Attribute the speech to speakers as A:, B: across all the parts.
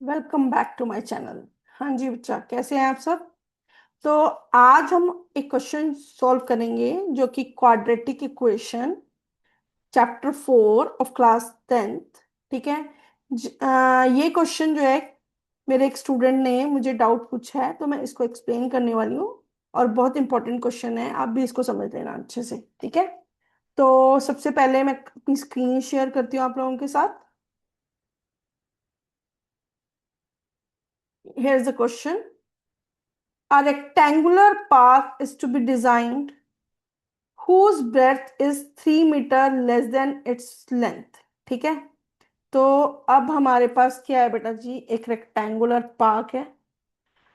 A: Welcome back to my channel. हाँ जी बच्चा, कैसे हैं आप सब। तो आज हम एक क्वेश्चन सॉल्व करेंगे जो कि quadratic equation chapter 4 of class 10th। ठीक है। ये क्वेश्चन जो है, मेरे एक स्टूडेंट ने मुझे डाउट पूछा है तो मैं इसको एक्सप्लेन करने वाली हूँ। और बहुत इंपॉर्टेंट क्वेश्चन है, आप भी इसको समझ लेना अच्छे से। ठीक है। तो सबसे पहले मैं अपनी स्क्रीन शेयर करती हूँ आप लोगों के साथ। Here is the question. A rectangular park is to be designed whose breadth is 3 meter less than its length। ठीक है। तो अब हमारे पास क्या है बेटा जी, एक रेक्टेंगुलर पार्क है।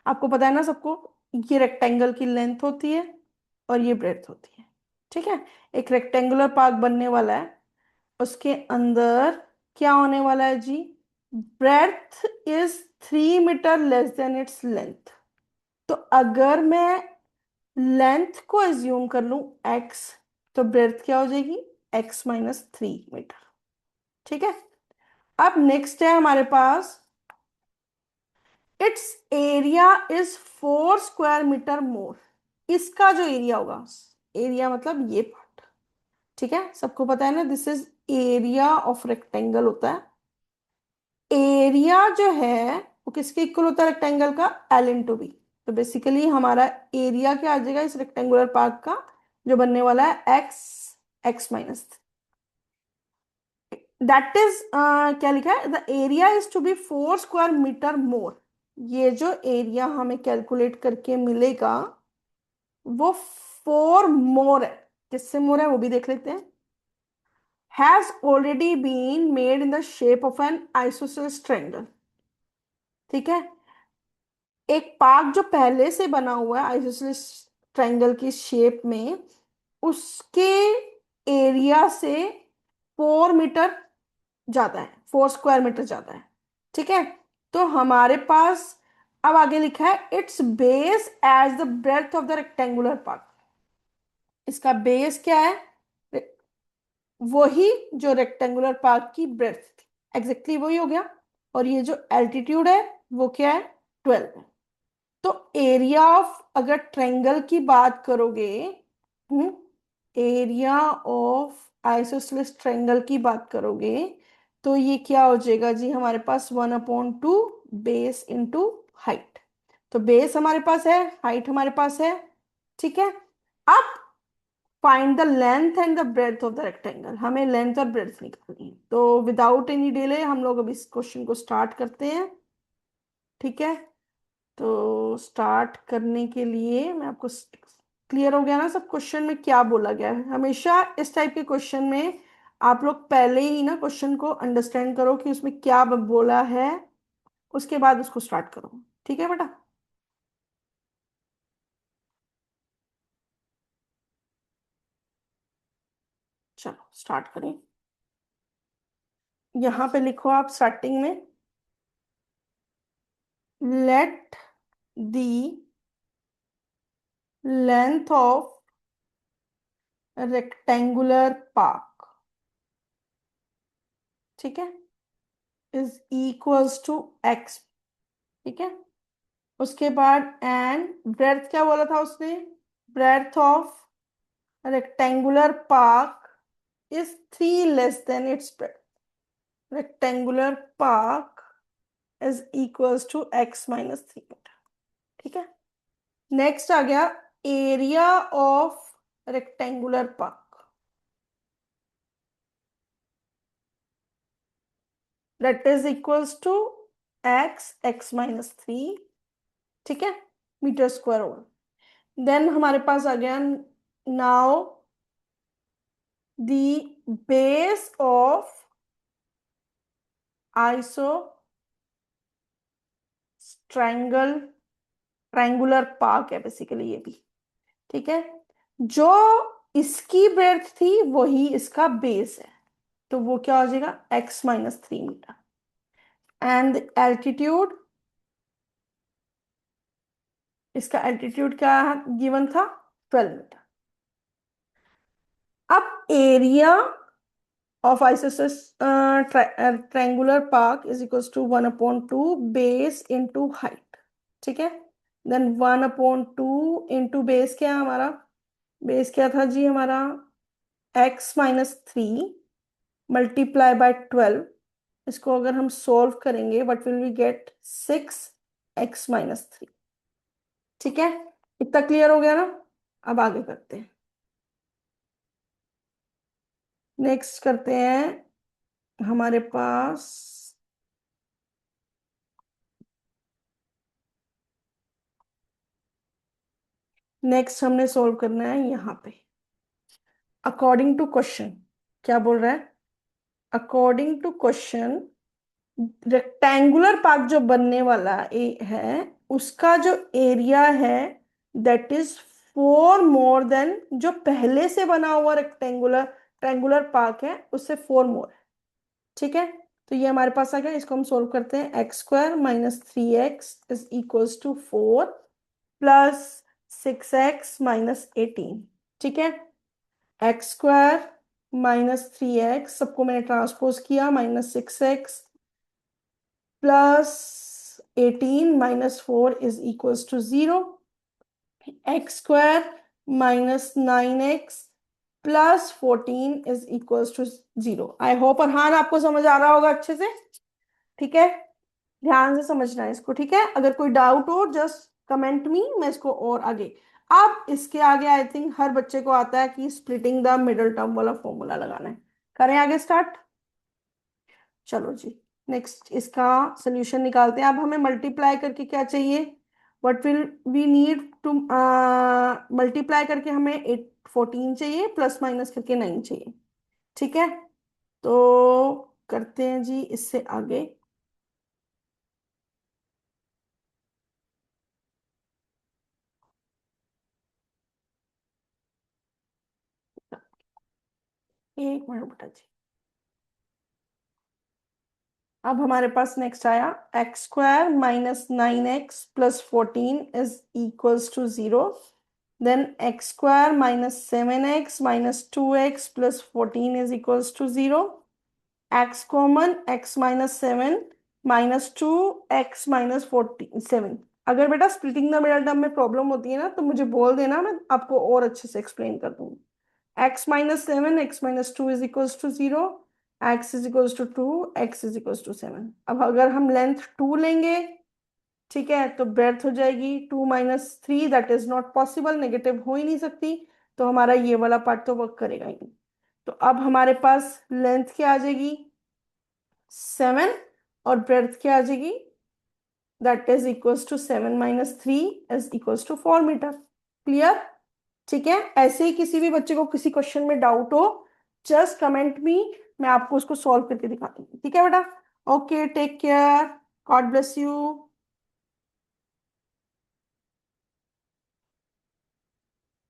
A: आपको पता है ना सबको, ये रेक्टेंगल की लेंथ होती है और ये ब्रेड्थ होती है। ठीक है। एक रेक्टेंगुलर पार्क बनने वाला है, उसके अंदर क्या होने वाला है जी, breadth is 3 metre less than its length. तो अगर मैं लेंथ को एज्यूम कर लूं x, तो ब्रेड्थ क्या हो जाएगी, x-3 मीटर। ठीक है। अब नेक्स्ट है हमारे पास, its area is 4 square metre more. इसका जो एरिया होगा, एरिया मतलब ये पार्ट। ठीक है, सबको पता है ना, this is area of rectangle होता है। एरिया जो है वो किसके इक्वल होता है, रेक्टेंगल का L/B। तो बेसिकली हमारा एरिया क्या आ जाएगा इस रेक्टेंगुलर पार्क का, जो बनने वाला है x दैट इज, क्या लिखा है, the area is to be 4 square metre more. ये जो एरिया हमें कैलकुलेट करके मिलेगा वो 4 मोर है। किससे मोर है वो भी देख लेते हैं। Has already been made in the shape of an isosceles triangle. ठीक है। एक पार्क जो पहले से बना हुआ है आइसोसेलेस ट्रायंगल की शेप में, उसके एरिया से 4 मीटर ज्यादा है, 4 स्क्वायर मीटर ज्यादा है। ठीक है। तो हमारे पास अब आगे लिखा है its base as the breadth of the rectangular park. इसका बेस क्या है, वही जो रेक्टेंगुलर पार्क की ब्रेथ थी, एग्जैक्टली वही हो गया। और ये जो एल्टीट्यूड है वो क्या है, 12 है। तो एरिया ऑफ, अगर ट्रायंगल की बात करोगे, हम्म एरिया ऑफ आइसोसेलेस ट्रायंगल की बात करोगे, तो ये क्या हो जाएगा जी, हमारे पास 1/2 बेस इंटू हाइट। तो बेस हमारे पास है, हाइट हमारे पास है। ठीक है। अब find the length and the breadth of the rectangle. हमें लेंथ और ब्रेड्थ निकालनी है। तो विदाउट एनी डिले हम लोग अब इस क्वेश्चन को स्टार्ट करते हैं। ठीक है। तो स्टार्ट करने के लिए मैं आपको, क्लियर हो गया ना सब क्वेश्चन में क्या बोला गया है। हमेशा इस टाइप के क्वेश्चन में आप लोग पहले ही ना क्वेश्चन को अंडरस्टैंड करो कि उसमें क्या बोला है, उसके बाद उसको स्टार्ट करो। ठीक है बेटा। चलो स्टार्ट करें। यहाँ पे लिखो आप स्टार्टिंग में, let the length of rectangular park. ठीक है। Is equals to x। ठीक है। उसके बाद एंड ब्रेड्थ क्या बोला था उसने, breadth of rectangular park is 3 less than its breadth. Rectangular park is equals to x-3 metre. ठीक है। नेक्स्ट आ गया area of rectangular park, that is equals to x-3। ठीक है, मीटर स्क्वायर ओवर। देन हमारे पास आ गया, now the base of iso triangle triangular park है basically ये भी। ठीक है। जो इसकी ब्रेड्थ थी वही इसका बेस है, तो वो क्या हो जाएगा, x-3 मीटर। एंड एल्टीट्यूड, इसका एल्टीट्यूड क्या गिवन था, 12 मीटर। अब area of isosceles triangular park is equals to 1/2 base into height. ठीक है, देन 1/2 इंटू बेस क्या है हमारा, बेस क्या था जी हमारा, x-3 मल्टीप्लाई बाय 12। इसको अगर हम सोल्व करेंगे what will we get, 6x-3। ठीक है, इतना क्लियर हो गया ना। अब आगे करते हैं, नेक्स्ट करते हैं हमारे पास, नेक्स्ट हमने सोल्व करना है यहाँ पे अकॉर्डिंग टू क्वेश्चन। क्या बोल रहा है, according to question rectangular part जो बनने वाला है उसका जो एरिया है दैट इज 4 मोर देन जो पहले से बना हुआ रेक्टेंगुलर ट्रायंगुलर पार्क है उससे 4 मोर है। ठीक है, तो ये हमारे पास आ गया, इसको हम सोल्व करते हैं। x² - 3x is equals to 4 plus 6x - 18। ठीक है, x² - 3x सबको मैंने ट्रांसपोज किया, -6x plus 18 - 4 is equals to 0। x² - 9x plus 14 is equals to 0। I hope Arhan आपको समझ आ रहा होगा अच्छे से। ठीक है, ध्यान से समझना है इसको। ठीक है, अगर कोई डाउट हो जस्ट कमेंट मी, मैं इसको और आगे, अब इसके आगे आई थिंक हर बच्चे को आता है कि स्प्लिटिंग द मिडल टर्म वाला फॉर्मूला लगाना है। करें आगे स्टार्ट, चलो जी। नेक्स्ट इसका सोल्यूशन निकालते हैं। अब हमें मल्टीप्लाई करके क्या चाहिए, what will we need to, multiply करके हमें 14 चाहिए, प्लस माइनस करके 9 चाहिए। ठीक है, तो करते हैं जी इससे आगे। एक मिनट बेटा जी, अब हमारे पास नेक्स्ट आया x² - 9x plus 14 is equals to 0। Then x² - 7x - 2x plus 14 is equals to 0। x common, x - 7 - 2x - 14 7। अगर बेटा स्प्लिटिंग द मिडल टर्म में प्रॉब्लम होती है ना तो मुझे बोल देना, मैं आपको और अच्छे से एक्सप्लेन कर दूंगी। x - 7 x - 2 is equals to 0, x is equals to 2, x is equals to 7। अब अगर हम लेंथ 2 लेंगे, ठीक है, तो ब्रेड्थ हो जाएगी 2 - 3, that is not possible, negative हो ही नहीं सकती, तो हमारा ये वाला पार्ट तो वर्क करेगा ही नहीं। तो अब हमारे पास लेंथ क्या आ जाएगी, 7, और ब्रेड्थ क्या आ जाएगी, that is equals to 7 - 3 is equals to 4 metre. Clear. ठीक है, ऐसे ही किसी भी बच्चे को किसी क्वेश्चन में डाउट हो जस्ट कमेंट मी, मैं आपको उसको सॉल्व करके दिखा दूंगी। ठीक है बेटा, okay, take care, God bless you.